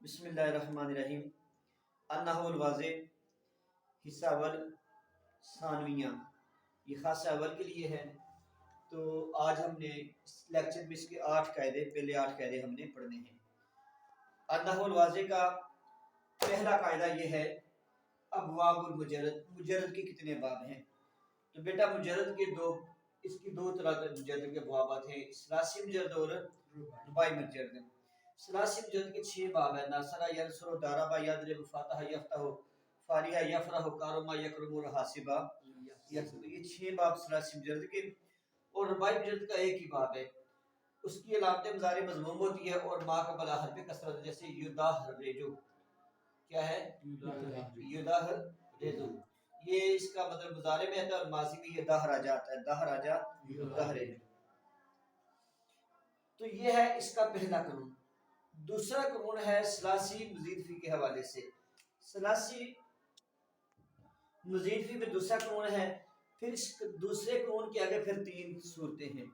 بسم اللہ الرحمن الرحیم۔ النحو الواضح حصہ اول ثانویہ، یہ خاص اول کے لیے ہے۔ تو آج ہم نے اس لیکچر میں اس کے 8 قاعدے، پہلے 8 قاعدے ہم نے پڑھنے ہیں۔ النحو الواضح کا پہلا قاعدہ یہ ہے ابواب المجرد، مجرد کے کتنے باب ہیں؟ تو بیٹا مجرد کے اس کی دو طرح کے مجرد کے ابوابات ہیں، ثلاثی مجرد اور رباعی مجرد۔ ثلاثی مجرد کے 6 باب ہیں، ناصرہ، ینصر، داربہ، یضرب، فاتحہ، یفتح، فاریہ، یفرح، کارما، یکرم اور حاسبہ، یہ 6 باب ثلاثی مجرد کے۔ اور رباعی مجرد کا ایک ہی باب ہے، اس کی علامت مضارع مضموم ہوتی ہے اور ما قبل حرف کثرت، جیسے یدہرجو، کیا ہے؟ یدہرجو، یہ اس کا مطلب مضارع میں آتا ہے اور ماضی میں یہ دہرا جاتا ہے، دہرا جا دہرجو۔ تو یہ ہے اس کا پہلا قانون۔ دوسرا قانون ہے ثلاثی مزید فی کے حوالے سے۔ ثلاثی مزید فی میں دوسرا قانون ہے، پھر اس دوسرے قانون کے آگے پھر 3 صورتیں ہیں۔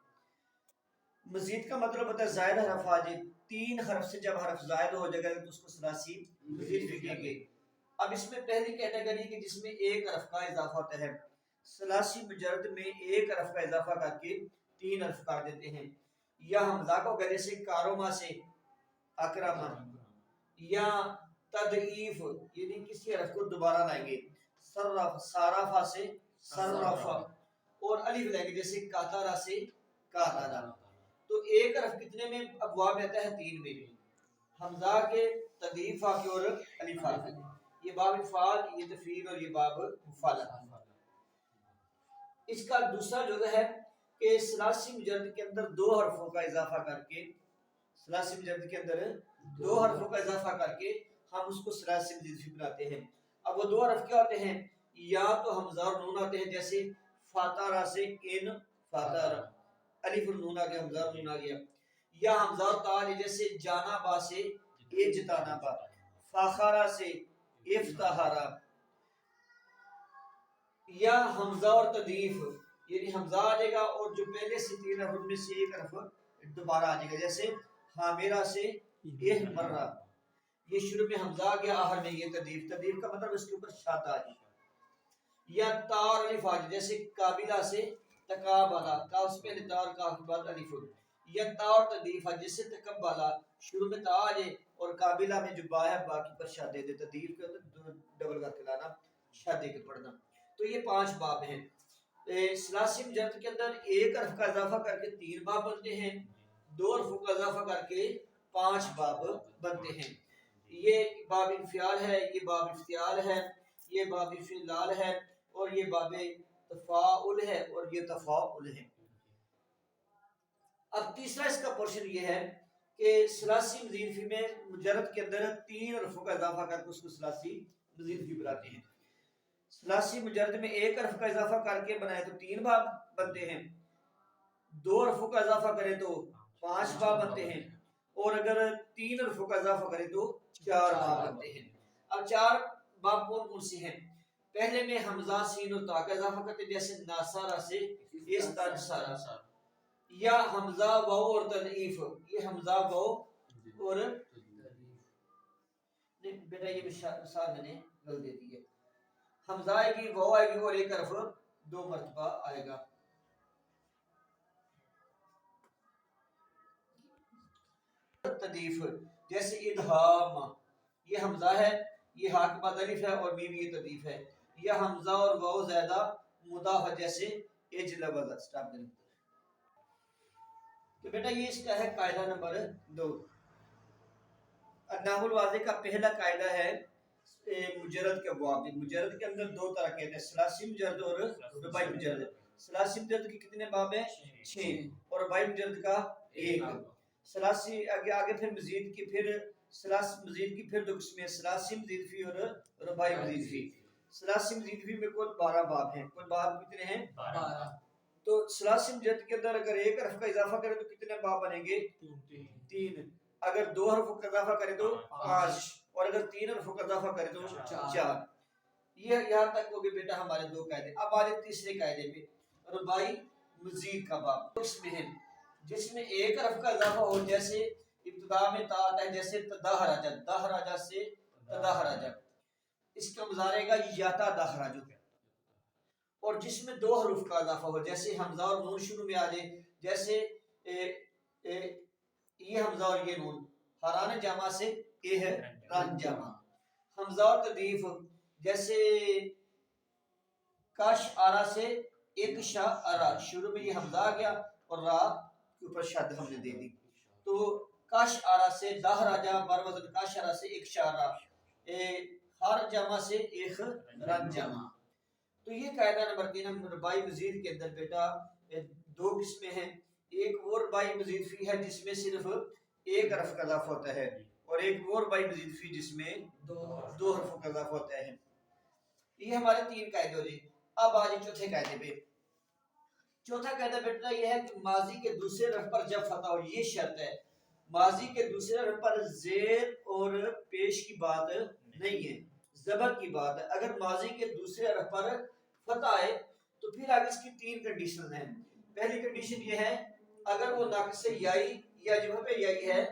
مزید کا مطلب ہوتا ہے زائد حرف آ جائے، 3 حرف سے جب حرف زائد ہو جائے گا تو اس کو ثلاثی مزید فی کہیں گے۔ اب اس میں پہلی کیٹیگری کہ جس میں ایک حرف کا اضافہ ہوتا ہے، ثلاثی مجرد میں ایک حرف کا اضافہ کر کے 3 حرف کر دیتے ہیں، یا حمزہ کو گلے سے کاروما سے اکرما، یا تضعیف یعنی کسی حرف کو دوبارہ لائیں گے، صرف صارفہ سے صرفہ، اور الف لائیں گے جیسے کاتارا سے کاتارا۔ تو ایک حرف کتنے میں ابواب آتا ہے؟ 3 میں، حمزہ کے، تضعیف کے اور الف کے۔ یہ باب فعال، یہ تفعیل اور یہ باب مفعل۔ اس کا دوسرا جزء ہے کہ ثلاثی مجرد کے اندر 2 حرفوں کا اضافہ کر کے، ثلاثی مجرد کے اندر 2 حرفوں کا اضافہ کر کے ہم اس کو ثلاثی مزید فی بناتے ہیں۔ اب وہ 2 حرف کیا ہوتے ہیں؟ یا تو حمزہ اور نون آتے ہیں، جیسے فاتارا سے ان فاتارا، الف اور نون آ گیا، حمزہ اور نون آ گیا، یا حمزہ اور تا جیسے جانا با سے اجتانا با، فاخارا سے افتخارا، یا حمزہ اور تضعیف یعنی حمزہ آ جائے گا اور جو پہلے سے 3 حرف ان میں سے ایک حرف دوبارہ آ جائے گا، جیسے حامرہ سے احمرہ، یہ شروع میں حمزہ آ گیا، آخر میں یہ تضعیف، تضعیف کا مطلب اس کے اوپر شاد آ جائے، یا تا اور الف آ جائے، جیسے قابلہ سے تقابلہ، کاف سے پہلے تا اور کاف کے بعد الف، یا تا اور تضعیف آ جیسے تقبلہ، شروع میں تا آ جائے اور قابلہ میں جو با ہے با کے اوپر شاد دے دے، تضعیف کے اندر ڈبل کر کے لانا، شاد دے کے پڑھنا۔ تو یہ 5 باب ہیں۔ ثلاثی مجرد کے اندر ایک حرف کا اضافہ کر کے 3 باب بنتے ہیں، 2 حرفوں کا اضافہ کر کے 5 باب بنتے ہیں۔ یہ باب انفعال ہے، یہ باب افتعال ہے، یہ باب فعلال ہے، اور یہ باب تفاعل ہے، اور یہ تفاعل ہے۔ اب تیسرا اس کا پورشن یہ ہے کہ ثلاثی مزید فی میں مجرد کے اندر 3 حرفوں کا اضافہ کر کے اس کو ثلاثی مزید فی بناتے ہیں۔ ثلاثی مجرد میں ایک حرف کا اضافہ کر کے بنائے تو 3 باب بنتے ہیں، 2 حرفوں کا اضافہ کرے تو 5 باب بنتے ہیں، اور اگر 3 حرفوں کا اضافہ کرے تو 4 باب بنتے ہیں۔ اب 4 باب کون کون سے ہیں؟ پہلے میں حمزہ، سین اور تا کا اضافہ کرتے ہیں، جیسے ناصارہ سے استنصارہ، یا حمزہ، واو اور تضعیف، یہ حمزہ، واو اور بیٹا یہ مثال میں نے غلط دے دی ہے، حمزہ آئے گی، واو آئے گی اور ایک حرف 2 مرتبہ آئے گا۔ تضعیف جیسے ادھام، یہ حمزہ ہے، یہ ہا کے بعد الف ہے اور میم یہ تضعیف ہے، یا حمزہ اور واو زیادہ مضاف جیسے اجلب، سٹاپ کریں۔ تو بیٹا یہ اس کا ہے قاعدہ نمبر 2۔ النحو الواضح کا پہلا قاعدہ ہے مجرد کے ابواب۔ مجرد کے اندر 2 طرح کے ہیں، ثلاثی مجرد اور رباعی مجرد۔ ثلاثی مجرد کے کتنے باب ہیں؟ 6، اور رباعی مجرد کا 1۔ ثلاثی آگے پھر مزید کی، پھر ثلاثی مزید کی پھر 2 قسمیں، ثلاثی مزید فی اور رباعی مزید فی۔ ثلاثی مزید فی میں کل 12 باب ہیں۔ کل باب کتنے ہیں؟ 12۔ تو ثلاثی مجرد کے اندر اگر ایک حرف کا اضافہ کرے تو کتنے باب بنیں گے؟ 3۔ اگر 2 حرفوں کا اضافہ کرے تو 5، اور اگر 3 حرفوں کا اضافہ کرے تو 4۔ یہ یہاں تک ہو گئے بیٹا ہمارے 2 قاعدے۔ اب آ جائے تیسرے قاعدے پہ، رباعی مزید کا باب۔ اس میں ہے جس میں ایک حرف کا اضافہ ہو، جیسے ابتدا میں تا آتا ہے جیسے تدہرج، دہرج سے تدہرج، اس کا مضارع کا یاتا دہرج، اور جس میں دو حروف کا اضافہ ہو، جیسے حمزہ اور نون شروع میں آ جائے، جیسے یہ حمزہ اور یہ نون، حران جمع سے ران جمع، حمزہ اور تضعیف جیسے کاش آرا سے ایک شاہ ارا، شروع میں یہ حمزہ آ گیا اور را کے اوپر شد ہم نے دے دی، تو کاش آرا سے دہ راجا بر وزن کاش آرا سے ایک شاہ را، ہر جمع سے ایک رن جمع۔ تو یہ قاعدہ نمبر 3 ربائی مزید کے اندر بیٹا دو قسمیں ہیں، ایک وہ ربائی مزید فی ہے جس میں صرف ایک حرف کا اضافہ ہوتا ہے، اور ایک وہ ربائی مزید فی جس میں دو حرفوں کا اضافہ ہوتا ہے۔ یہ ہمارے 3 قاعدے ہو جائے۔ اب آج چوتھے قاعدے پہ، چوتھا قاعدہ بیٹا یہ ہے کہ ماضی کے دوسرے حرف پر جب فتح ہو، یہ شرط ہے ماضی کے دوسرے حرف پر زیر اور پیش کی بات نہیں ہے، زبر کی بات ہے۔ اگر ماضی کے دوسرے حرف پر فتح ہے تو پھر آگے اس کی 3 کنڈیشن ہیں۔ پہلی کنڈیشن یہ ہے اگر وہ ناقص یائی یا جواب یائی ہے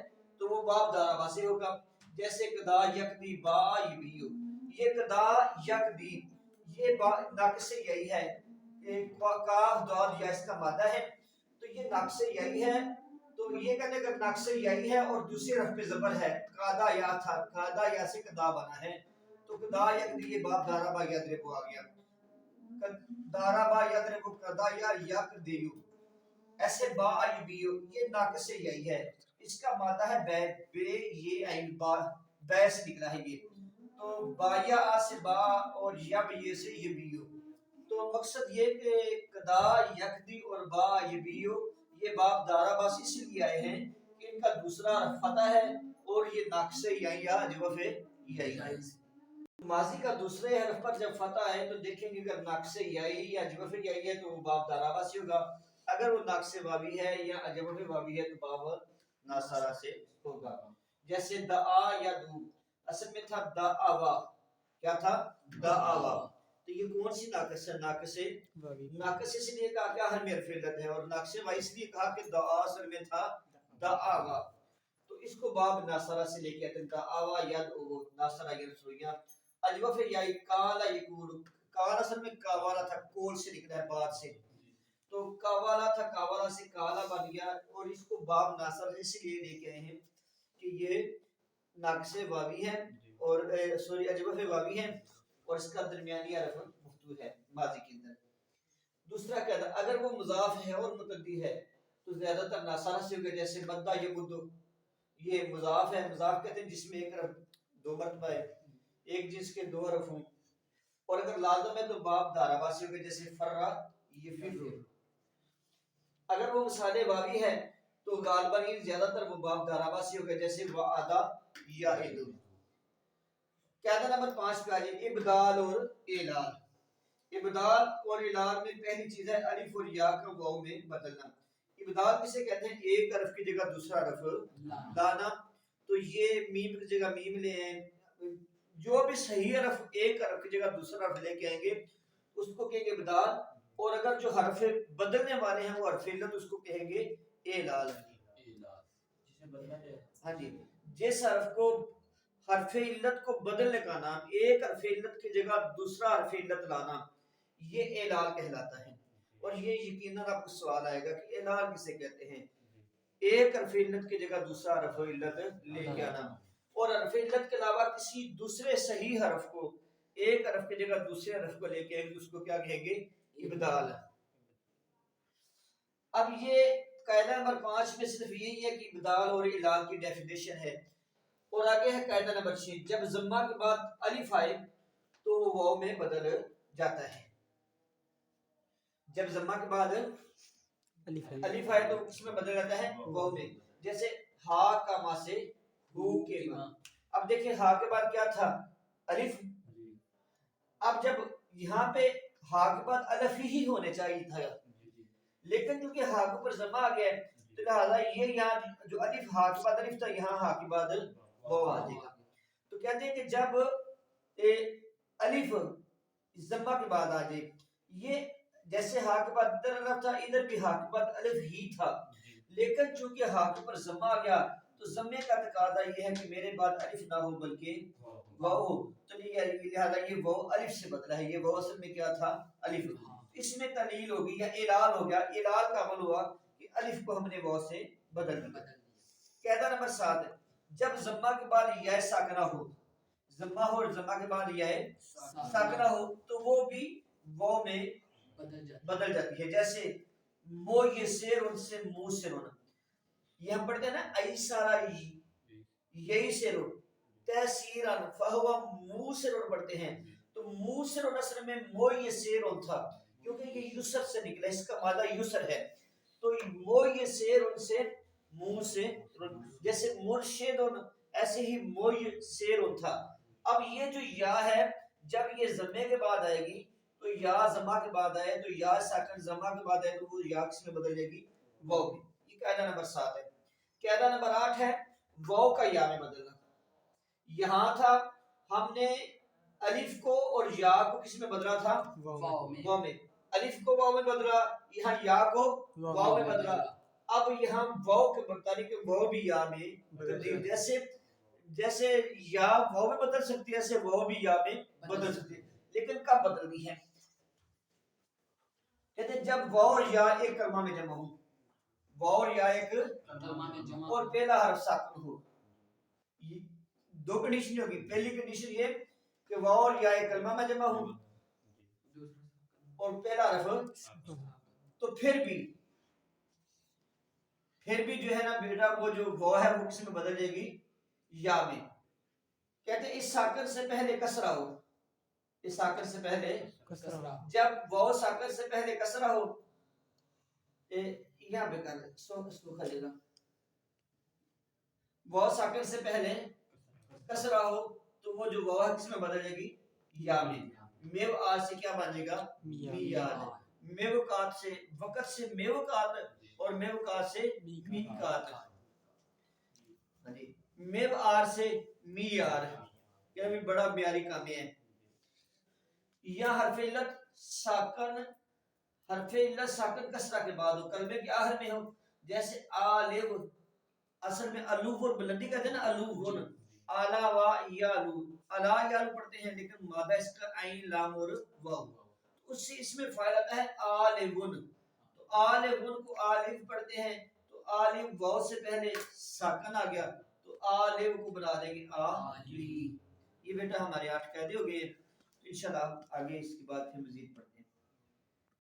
تو وہ باب دارا واسی ہوگا، جیسے قدا یکدی با یبیو، یہ قدا یکدی یہ ناقص یائی ہے، کاف داد یا اس کا مادہ ہے، تو یہ ناقص یائی ہے، تو یہ کہتے ہیں کہ ناقص یائی ہے اور دوسرے حرف پہ زبر ہے، قادا یا تھا، قادا یا سے قدا بنا ہے، تو قدا یکدی یہ باب دارا با یدربو آ گیا، دارا با یدربو قدا یا یکدیو، ایسے با ایبیو یہ ناقص یائی ہے، اس کا مادہ ہے بے، بے یہ این با، بے سے نکلا ہے یہ، تو با یا آ سے با اور یب یہ سے یبیو، تو مقصد یہ کہ قدا یکدی اور با یبیو یہ باب دارا باس اس لیے آئے ہیں کہ ان کا دوسرا فتح ہے اور یہ ناقص یائی یا جوف یائی ہے۔ ماضی کا دوسرے حرف پر جب فتح ہے تو دیکھیں گے اگر ناقص یائی یا جوف یائی ہے تو وہ باب دارا باسی ہوگا، اگر وہ ناقص واوی ہے یا جوف واوی ہے تو باب ناصرہ سے ہوگا، جیسے دعا یا دو، اصل میں تھا دعوا، کیا تھا دعوا، تو یہ کون سی ناقص ہے؟ ناقص ناقص اس لیے کہا کہ ہر میں حرف علت ہے، اور ناقص وائی اس لیے کہا کہ دعا اصل میں تھا دعوا، تو اس کو باب ناصرہ سے لے کے آتے ہیں، دعوا یدعو ناصرہ ینصریا، اجوف یائی کالا یقول، کالا اصل میں کاوالا تھا، کول سے نکلا ہے بعد سے، تو کاوالا تھا کاوالا سے کالا بن گیا، اور اس کو باب ناصر اس لیے لے کے آئے ہیں کہ یہ ناقص واوی ہے اور سوری اجوف واوی ہے اور اس کا درمیانی حرف مفتوح ہے ماضی کے اندر۔ دوسرا قاعدہ اگر وہ مضاف ہے اور متعدی ہے تو زیادہ تر ناصرہ سے ہوگا، جیسے مدہ یمدو، یہ مضاف ہے، مضاف کہتے ہیں جس میں ایک حرف دو مرتبہ ہے، ایک جنس کے دو حرف ہوں، اور اگر لازم ہے تو باب دارا باسی ہوگا، جیسے فرہ یفر۔ اگر وہ مثال واوی ہے تو غالباً زیادہ تر وہ باب دارا باسی ہوگا، جیسے وعدہ یعد۔ قاعدہ نمبر 5 پہ آجائے ابدال اور اعلال۔ ابدال اور اعلال میں پہلی چیز ہے الف اور یا کا واو میں بدلنا۔ ابدال کسے کہتے ہیں؟ ایک حرف کی جگہ دوسرا حرف لانا، تو یہ میم کی جگہ میم لے ہیں، جو بھی صحیح حرف ایک حرف کی جگہ دوسرا حرف لے کے آئیں گے اس کو کہیں گے ابدال، اور اگر جو حرف بدلنے والے ہیں وہ حرف علت اس کو کہیں گے اعلال۔ ہاں جی، جس حرف کو حرف علت کو بدلنے کا نام، ایک حرف علت کی جگہ دوسرا حرف علت لانا، یہ اعلال کہلاتا ہے۔ اور یہ یقیناً آپ کو سوال آئے گا کہ اعلال کسے کہتے ہیں؟ ایک حرف علت کی جگہ دوسرا حرف علت لے کے آنا، اور حرف علت کے علاوہ کسی دوسرے صحیح حرف کو ایک حرف کی جگہ دوسرے حرف کو لے کے آئیں گے اس کو کیا کہیں گے؟ ابدال۔ اب یہ قاعدہ نمبر 5 میں صرف یہی ہے کہ ابدال اور اعلال کی ڈیفینیشن ہے، اور آگے ہے قاعدہ نمبر 6، جب ضمہ کے بعد الف آئے تو وہ واو میں بدل جاتا ہے۔ جب ضمہ کے بعد الف آئے تو کس میں بدل جاتا ہے؟ واو میں، جیسے ہا کا ما سے ہو کے ما۔ اب دیکھیں ہا کے بعد کیا تھا؟ الف، اب جب یہاں پہ ہا کے بعد الف ہی ہونے چاہیے تھا، لیکن کیونکہ ہا کے اوپر ضمہ آ گیا ہے تو لہٰذا یہ یہاں جو الف ہا کے بعد الف تھا یہاں ہا کے بعد واو آ جائے گا۔ تو کہتے ہیں کہ جب الف ضمہ کے بعد آ جائے، یہ جیسے ہا کے بعد ادھر الف تھا ادھر بھی ہا کے بعد الف ہی تھا، لیکن چونکہ ہا کے اوپر ضمہ آ گیا تو ضمے کا تقاضا یہ ہے کہ میرے بعد الف نہ ہو بلکہ واو ہو، تو لہذا یہ واو الف سے بدلا ہے، یہ واو اصل میں کیا تھا؟ الف۔ اس میں تنیل ہوگی یا اعلال ہو گیا، اعلال کا عمل ہوا کہ الف کو ہم نے واو سے بدل دیا۔ قاعدہ نمبر 7، جب ضمہ کے بعد یا ساکنہ ہو، ضمہ ہو اور ضمہ کے بعد یا ساکنہ ہو تو وہ بھی واو میں بدل جاتی ہے، جیسے مویسرن سے موسرن، یہ ہم پڑھتے ہیں نا ایسارا ییسرن، تیسیرن فہو موسرن پڑھتے ہیں، تو موسرن اصل میں مویسرن تھا کیونکہ یہ یسر سے نکلا، اس کا مادہ یسر ہے، تو مویسرن سے موسرن، جیسے مرشدن ایسے ہی مویسرن تھا۔ اب یہ جو یا ہے جب یہ ضمے کے بعد آئے گی تو یا ضمہ کے بعد آئے تو یا ساکن ضمہ کے بعد آئے تو وہ یا کس میں بدل جائے گی؟ واو میں۔ یہ قاعدہ نمبر 7 ہے۔ قاعدہ نمبر 8 ہے واو کا یا میں بدلنا۔ یہاں تھا ہم نے الف کو اور یا کو کس میں بدلا تھا؟ واو میں۔ الف کو واو میں بدلا، یہاں یا کو واو میں بدلا۔ اب یہاں واو کے مطابق کہ واو بھی یا میں تبدیل، جیسے یا واو میں بدل سکتی ہے ایسے واو بھی یا میں بدل سکتی ہے، لیکن کب بدلنی ہے؟ کہتے ہیں جب واو اور یا ایک کلمہ میں جمع ہو، واو اور یا ایک کلمہ میں جمع اور پہلا حرف ساکن ہو، دو کنڈیشن ہوگی۔ پہلی کنڈیشن یہ کہ واو اور یا ایک کلمہ میں جمع ہو اور پہلا حرف، تو پھر بھی جو ہے نا بیٹا وہ جو واو ہے وہ کس میں بدل جائے گی؟ یا میں۔ کہتے ہیں اس ساکن سے پہلے کسرہ ہو، اس ساکن سے پہلے جب واو ساکن سے پہلے کسرہ ہو، یہاں پہ کر اس کو کھلے گا، واو ساکن سے پہلے کسرہ ہو تو وہ جو واو ہے کس میں بدل جائے گی؟ یا میں۔ میو آج سے کیا بنے گا؟ میاد۔ میوکات سے وقت سے میوکات اور میوکات سے میکات، میو آر سے میار، یہ بھی بڑا بیاری کام ہے۔ یا حرف علت ساکن کسرہ کے بعد ہو، کلمے کے آخر میں ہو، جیسے آلیو، اصل میں الوون بلندی کہتے ہیں نا، الوون، آلا و یالو، الا یالو پڑھتے ہیں لیکن مادہ اس کا عین لام اور واو، اس سے اس میں فائل آتا ہے آلیون، تو آلیون کو آلیف پڑھتے ہیں تو آلیف واو سے پہلے ساکن آ گیا تو آلیو کو بنا دیں گے آلی۔ یہ بیٹا ہمارے 8 قاعدے ہو گئے، انشاءاللہ آگے اس کے بعد پھر مزید پڑھتے ہیں۔